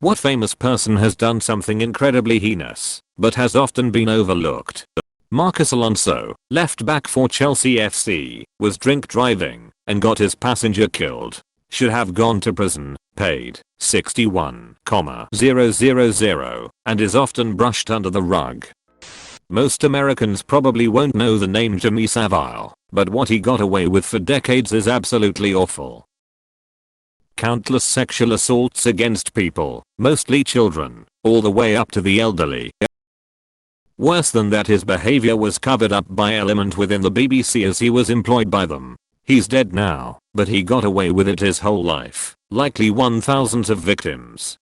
What famous person has done something incredibly heinous, but has often been overlooked? Marcus Alonso, left back for Chelsea FC, was drink driving and got his passenger killed. Should have gone to prison, paid 61,000 and is often brushed under the rug. Most Americans probably won't know the name Jimmy Savile, but what he got away with for decades is absolutely awful. Countless sexual assaults against people, mostly children, all the way up to the elderly. Worse than that, his behavior was covered up by element within the BBC as he was employed by them. He's dead now, but he got away with it his whole life, likely won thousands of victims.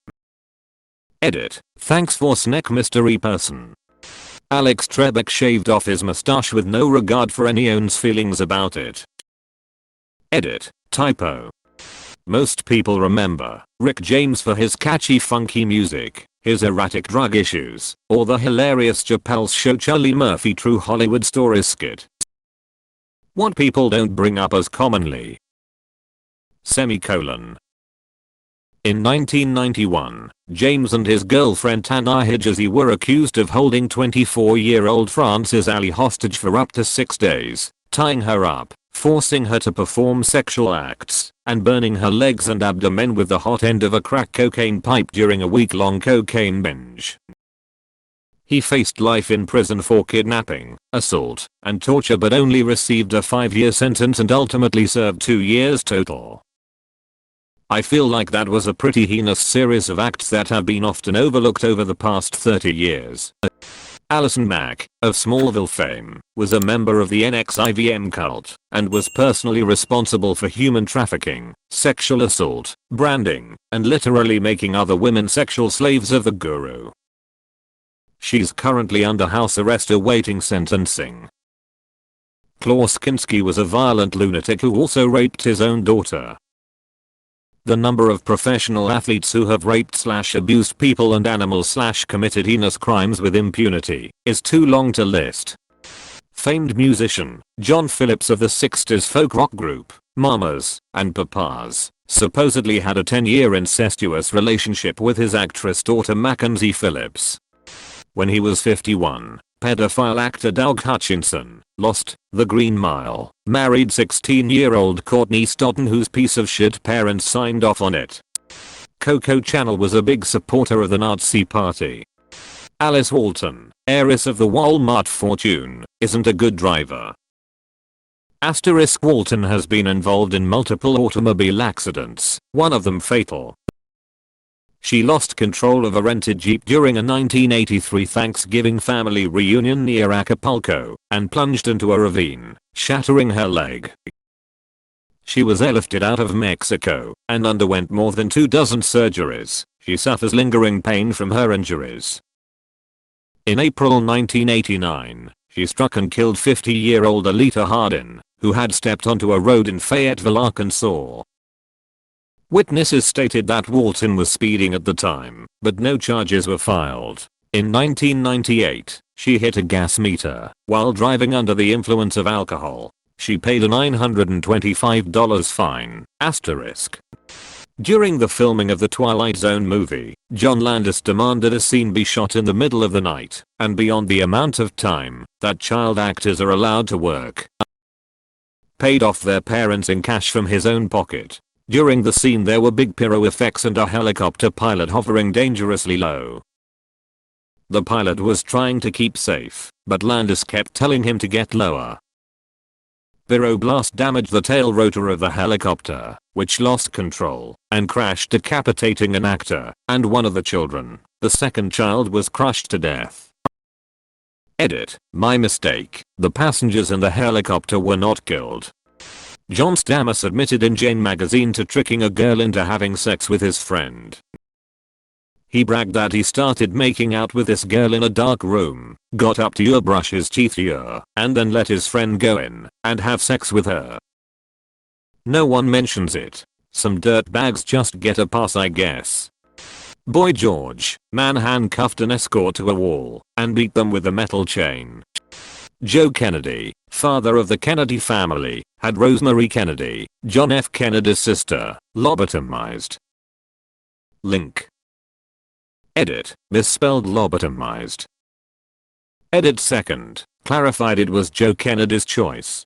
Edit. Thanks for snack mystery person. Alex Trebek shaved off his mustache with no regard for anyone's feelings about it. Edit. Typo. Most people remember Rick James for his catchy funky music, his erratic drug issues, or the hilarious Chappelle's Show Charlie Murphy True Hollywood Stories skit. What people don't bring up as commonly. Semicolon. In 1991, James and his girlfriend Tana Hijazi were accused of holding 24-year-old Frances Ali hostage for up to 6 days, tying her up, forcing her to perform sexual acts, and burning her legs and abdomen with the hot end of a crack cocaine pipe during a week-long cocaine binge. He faced life in prison for kidnapping, assault, and torture but only received a 5-year sentence and ultimately served 2 years total. I feel like that was a pretty heinous series of acts that have been often overlooked over the past 30 years. Alison Mack, of Smallville fame, was a member of the NXIVM cult, and was personally responsible for human trafficking, sexual assault, branding, and literally making other women sexual slaves of the guru. She's currently under house arrest awaiting sentencing. Klaus Kinski was a violent lunatic who also raped his own daughter. The number of professional athletes who have raped/abused people and animals/committed heinous crimes with impunity is too long to list. Famed musician John Phillips of the 60s folk rock group Mamas and Papas supposedly had a 10-year incestuous relationship with his actress daughter Mackenzie Phillips. When he was 51, pedophile actor Doug Hutchinson lost The Green Mile, married 16-year-old Courtney Stodden whose piece of shit parents signed off on it. Coco Chanel was a big supporter of the Nazi party. Alice Walton, heiress of the Walmart fortune, isn't a good driver. Walton has been involved in multiple automobile accidents, one of them fatal. She lost control of a rented Jeep during a 1983 Thanksgiving family reunion near Acapulco and plunged into a ravine, shattering her leg. She was airlifted out of Mexico and underwent more than 24 surgeries. She suffers lingering pain from her injuries. In April 1989, she struck and killed 50-year-old Alita Hardin, who had stepped onto a road in Fayetteville, Arkansas. Witnesses stated that Walton was speeding at the time, but no charges were filed. In 1998, she hit a gas meter while driving under the influence of alcohol. She paid a $925 fine. During the filming of the Twilight Zone movie, John Landis demanded a scene be shot in the middle of the night and beyond the amount of time that child actors are allowed to work. Paid off their parents in cash from his own pocket. During the scene there were big pyro effects and a helicopter pilot hovering dangerously low. The pilot was trying to keep safe, but Landis kept telling him to get lower. Pyro blast damaged the tail rotor of the helicopter, which lost control and crashed, decapitating an actor and one of the children. The second child was crushed to death. Edit. My mistake. The passengers in the helicopter were not killed. John Stamos admitted in Jane magazine to tricking a girl into having sex with his friend. He bragged that he started making out with this girl in a dark room, got up to brush his teeth and then let his friend go in and have sex with her. No one mentions it. Some dirtbags just get a pass, I guess. Boy George, man handcuffed an escort to a wall and beat them with a metal chain. Joe Kennedy, father of the Kennedy family, had Rosemary Kennedy, John F. Kennedy's sister, lobotomized. Link. Edit. Misspelled lobotomized. Edit second. Clarified it was Joe Kennedy's choice.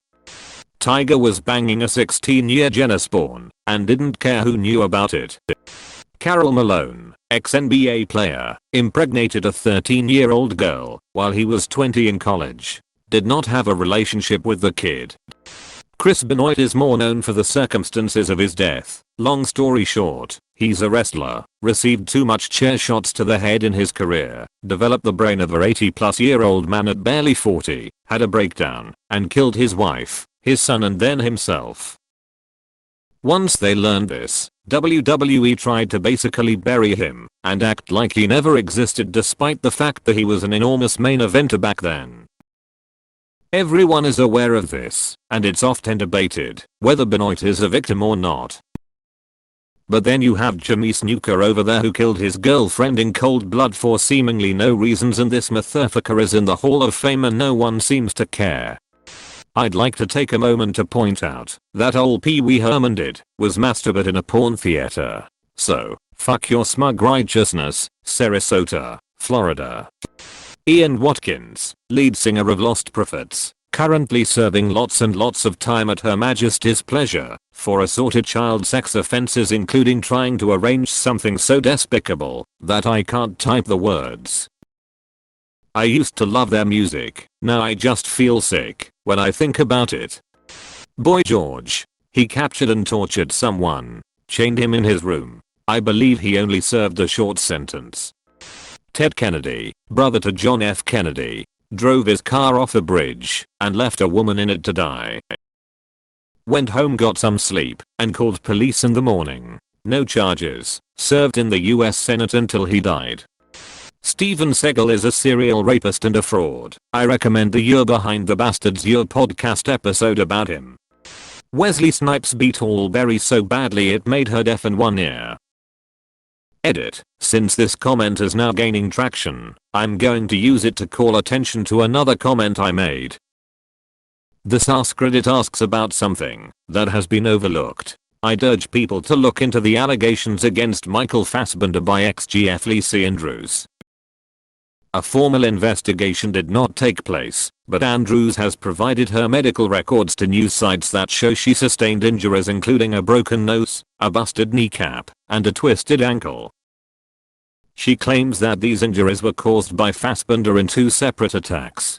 Tiger was banging a 16-year Jenna Spawn and didn't care who knew about it. Carol Malone, ex-NBA player, impregnated a 13-year-old girl while he was 20 in college. Did not have a relationship with the kid. Chris Benoit is more known for the circumstances of his death. Long story short, he's a wrestler, received too much chair shots to the head in his career, developed the brain of a 80-plus-year-old man at barely 40, had a breakdown, and killed his wife, his son and then himself. Once they learned this, WWE tried to basically bury him and act like he never existed despite the fact that he was an enormous main eventer back then. Everyone is aware of this, and it's often debated whether Benoit is a victim or not. But then you have Jimmy Snuka over there who killed his girlfriend in cold blood for seemingly no reasons, and this motherfucker is in the Hall of Fame and no one seems to care. I'd like to take a moment to point out that old Pee Wee Herman did was masturbate in a porn theater. So, fuck your smug righteousness, Sarasota, Florida. Ian Watkins, lead singer of Lost Prophets, currently serving lots and lots of time at Her Majesty's pleasure for assorted child sex offenses, including trying to arrange something so despicable that I can't type the words. I used to love their music, now I just feel sick when I think about it. Boy George. He captured and tortured someone, chained him in his room. I believe he only served a short sentence. Ted Kennedy, brother to John F. Kennedy, drove his car off a bridge and left a woman in it to die. Went home, got some sleep, and called police in the morning. No charges, served in the US Senate until he died. Steven Seagal is a serial rapist and a fraud. I recommend the You're Behind the Bastards You're podcast episode about him. Wesley Snipes beat Halle Berry so badly it made her deaf in one ear. Edit. Since this comment is now gaining traction, I'm going to use it to call attention to another comment I made. This Ask Reddit asks about something that has been overlooked. I'd urge people to look into the allegations against Michael Fassbender by ex-GF Lacey Andrews. A formal investigation did not take place, but Andrews has provided her medical records to news sites that show she sustained injuries including a broken nose, a busted kneecap, and a twisted ankle. She claims that these injuries were caused by Fassbender in 2 separate attacks.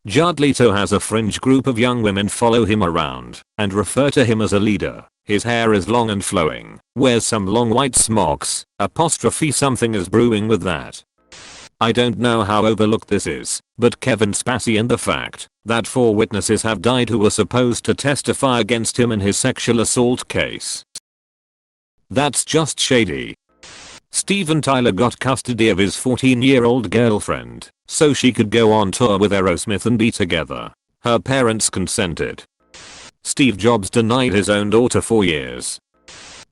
Jared Leto has a fringe group of young women follow him around and refer to him as a leader. His hair is long and flowing, wears some long white smocks, apostrophe something is brewing with that. I don't know how overlooked this is, but Kevin Spacey and the fact that 4 witnesses have died who were supposed to testify against him in his sexual assault case. That's just shady. Steven Tyler got custody of his 14-year-old girlfriend so she could go on tour with Aerosmith and be together. Her parents consented. Steve Jobs denied his own daughter for years.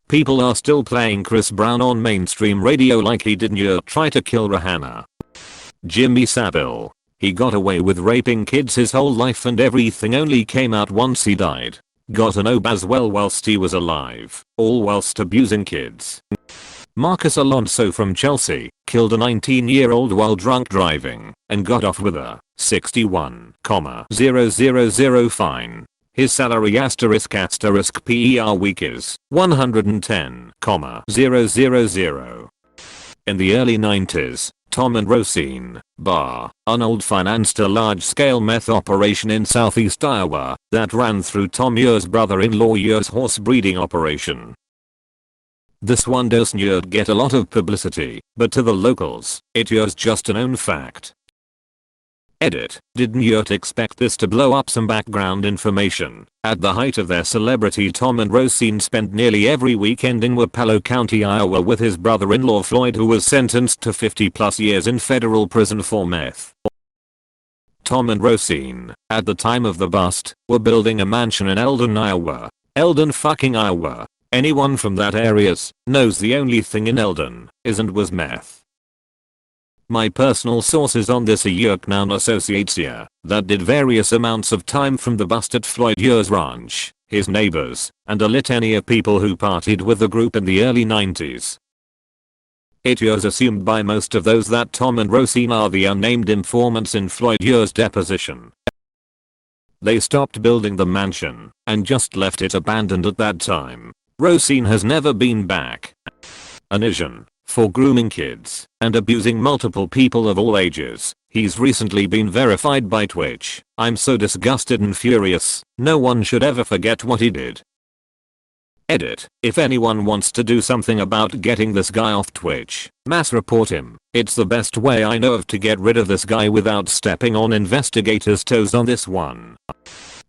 People are still playing Chris Brown on mainstream radio like he didn't try to kill Rihanna. Jimmy Savile. He got away with raping kids his whole life and everything only came out once he died. Got an OB as well whilst he was alive, all whilst abusing kids. Marcus Alonso from Chelsea killed a 19-year-old while drunk driving and got off with a 61,000 fine. His salary *** per week is 110,000. In the early 90s, Tom and Rosine Arnold financed a large-scale meth operation in southeast Iowa that ran through Tom Muir's brother-in-law Muir's horse breeding operation. This one doesn't get a lot of publicity, but to the locals, it was just a known fact. Edit. Didn't Yurt expect this to blow up? Some background information. At the height of their celebrity, Tom and Rosine spent nearly every weekend in Wapello County, Iowa with his brother-in-law Floyd, who was sentenced to 50+ years in federal prison for meth. Tom and Rosine, at the time of the bust, were building a mansion in Eldon, Iowa. Eldon fucking Iowa. Anyone from that area knows the only thing in Eldon is and was meth. My personal sources on this are Yerknown Associates that did various amounts of time from the bust at Floyd Year's ranch, his neighbors, and a litany of people who partied with the group in the early 90s. It was assumed by most of those that Tom and Rosine are the unnamed informants in Floyd Your's deposition. They stopped building the mansion and just left it abandoned at that time. Rosine has never been back. Anision. For grooming kids and abusing multiple people of all ages. He's recently been verified by Twitch. I'm so disgusted and furious. No one should ever forget what he did. Edit. If anyone wants to do something about getting this guy off Twitch, mass report him. It's the best way I know of to get rid of this guy without stepping on investigators' toes on this one.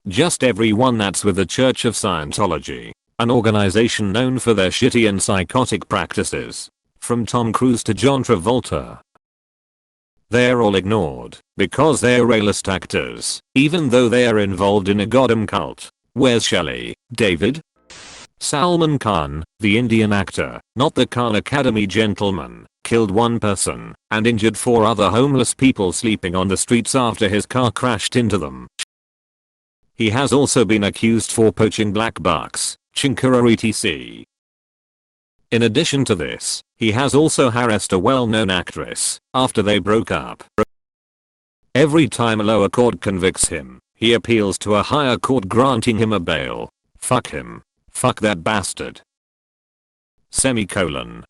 Just everyone that's with the Church of Scientology, an organization known for their shitty and psychotic practices. From Tom Cruise to John Travolta. They're all ignored because they're A-list actors, even though they are involved in a goddamn cult. Where's Shelley, David? Salman Khan, the Indian actor, not the Khan Academy gentleman, killed one person and injured 4 other homeless people sleeping on the streets after his car crashed into them. He has also been accused for poaching black bucks, chinkura etc. In addition to this, he has also harassed a well-known actress after they broke up. Every time a lower court convicts him, he appeals to a higher court granting him a bail. Fuck him. Fuck that bastard. Semicolon.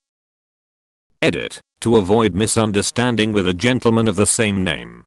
Edit. To avoid misunderstanding with a gentleman of the same name,